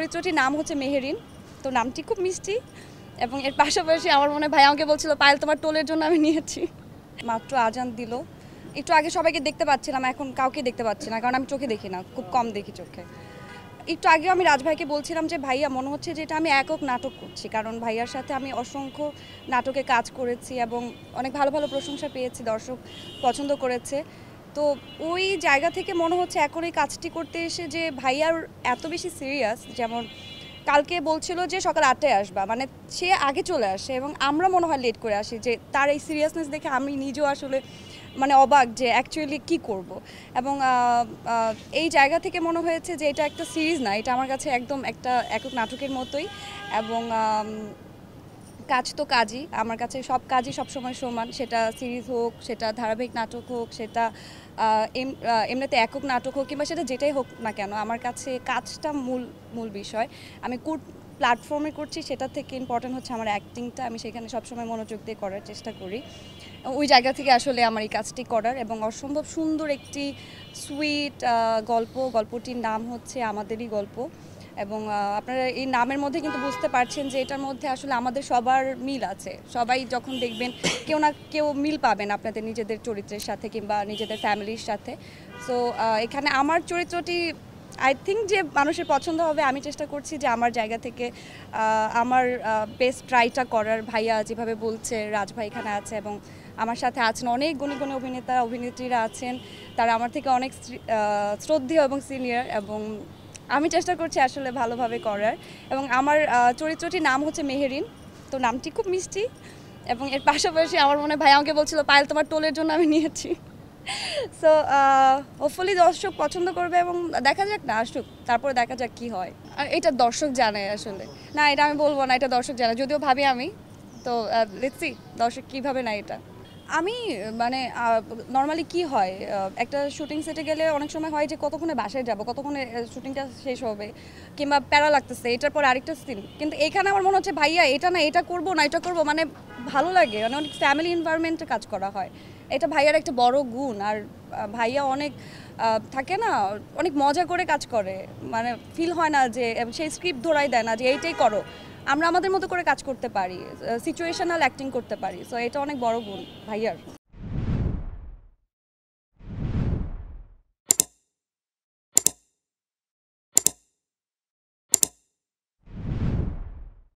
চরিত্রটির নাম হচ্ছে মেহেরিন। তো নামটি খুব মিষ্টি এবং এর পাশাপাশি আমার মনে হয় ভাই আমাকে বলছিল পায়েল তোমার টোলের জন্য আমি নিয়েছি। মাত্র আজান দিল, একটু আগে সবাইকে দেখতে পাচ্ছিলাম, এখন কাউকে দেখতে পাচ্ছি না, কারণ আমি চোখে দেখি না, খুব কম দেখি চোখে। একটু আগেও আমি রাজভাইকে বলছিলাম যে ভাইয়া মনে হচ্ছে যে এটা আমি একক নাটক করছি, কারণ ভাইয়ার সাথে আমি অসংখ্য নাটকে কাজ করেছি এবং অনেক ভালো ভালো প্রশংসা পেয়েছি, দর্শক পছন্দ করেছে। তো ওই জায়গা থেকে মনে হচ্ছে এখন এই কাজটি করতে এসে যে ভাইয়ার এত বেশি সিরিয়াস, যেমন কালকে বলছিল যে সকাল 8টায় আসবা, মানে সে আগে চলে আসে এবং আমরা মনে হয় লেট করে আসি, যে তার এই সিরিয়াসনেস দেখে আমি নিজেও আসলে মানে অবাক যে অ্যাকচুয়ালি কী করব। এবং এই জায়গা থেকে মনে হয়েছে যে এটা একটা সিরিজ না, এটা আমার কাছে একদম একটা একক নাটকের মতোই। এবং কাজ তো কাজই, আমার কাছে সব কাজই সবসময় সমান, সেটা সিরিজ হোক, সেটা ধারাবাহিক নাটক হোক, সেটা এমনিতে একক নাটক হোক, কিংবা সেটা যেটাই হোক না কেন, আমার কাছে কাজটা মূল বিষয়। আমি কোন প্ল্যাটফর্মে করছি সেটা থেকে ইম্পর্টেন্ট হচ্ছে আমার অ্যাক্টিংটা, আমি সেখানে সবসময় মনোযোগ দিয়ে করার চেষ্টা করি। ওই জায়গা থেকে আসলে আমার এই কাজটি করার, এবং অসম্ভব সুন্দর একটি সুইট গল্পটির নাম হচ্ছে আমাদেরই গল্প। এবং আপনারা এই নামের মধ্যে কিন্তু বুঝতে পারছেন যে এটার মধ্যে আসলে আমাদের সবার মিল আছে। সবাই যখন দেখবেন কেউ না কেউ মিল পাবেন আপনাদের নিজেদের চরিত্রের সাথে কিংবা নিজেদের ফ্যামিলির সাথে। সো এখানে আমার চরিত্রটি আই থিঙ্ক যে মানুষের পছন্দ হবে। আমি চেষ্টা করছি যে আমার জায়গা থেকে আমার বেস্ট ট্রাইটা করার। ভাইয়া যেভাবে বলছে, রাজভাই এখানে আছে এবং আমার সাথে আছেন অনেক গুণী অভিনেতা অভিনেত্রীরা আছেন, তারা আমার থেকে অনেক শ্রদ্ধেয় এবং সিনিয়র, এবং আমি চেষ্টা করছি আসলে ভালোভাবে করার। এবং আমার চরিত্রটির নাম হচ্ছে মেহেরিন। তো নামটি খুব মিষ্টি এবং এর পাশাপাশি আমার মনে হয় ভাই আমাকে বলছিল পায়েল তোমার টোলের জন্য আমি নিয়েছি। সো হোপফুলি দর্শক পছন্দ করবে এবং দেখা যাক, না আসুক, তারপরে দেখা যাক কি হয়। আর এটা দর্শক জানে আসলে, না এটা আমি বলবো না, এটা দর্শক জানে, যদিও ভাবি আমি। তো লেটস সি দর্শক কীভাবে না এটা। আমি মানে নর্মালি কি হয়, একটা শুটিং সেটে গেলে অনেক সময় হয় যে কতক্ষণে বাসায় যাব, কতক্ষণে শুটিংটা শেষ হবে, কিংবা প্যারা লাগতেছে এটার পর আরেকটা সিন। কিন্তু এখানে আমার মনে হচ্ছে ভাইয়া এটা না এটা করবো না এটা করবো, মানে ভালো লাগে, মানে অনেক ফ্যামিলি এনভায়রনমেন্টে কাজ করা হয়। এটা ভাইয়ার একটা বড় গুণ। আর ভাইয়া অনেক থাকে না, অনেক মজা করে কাজ করে, মানে ফিল হয় না যে সেই স্ক্রিপ্ট ধরাই দেয় না যে এইটাই করো। আমরা আমাদের মতো করে কাজ করতে পারি, সিচুয়েশনাল অ্যাক্টিং করতে পারি। সো এটা অনেক বড় গুণ ভাইয়ার।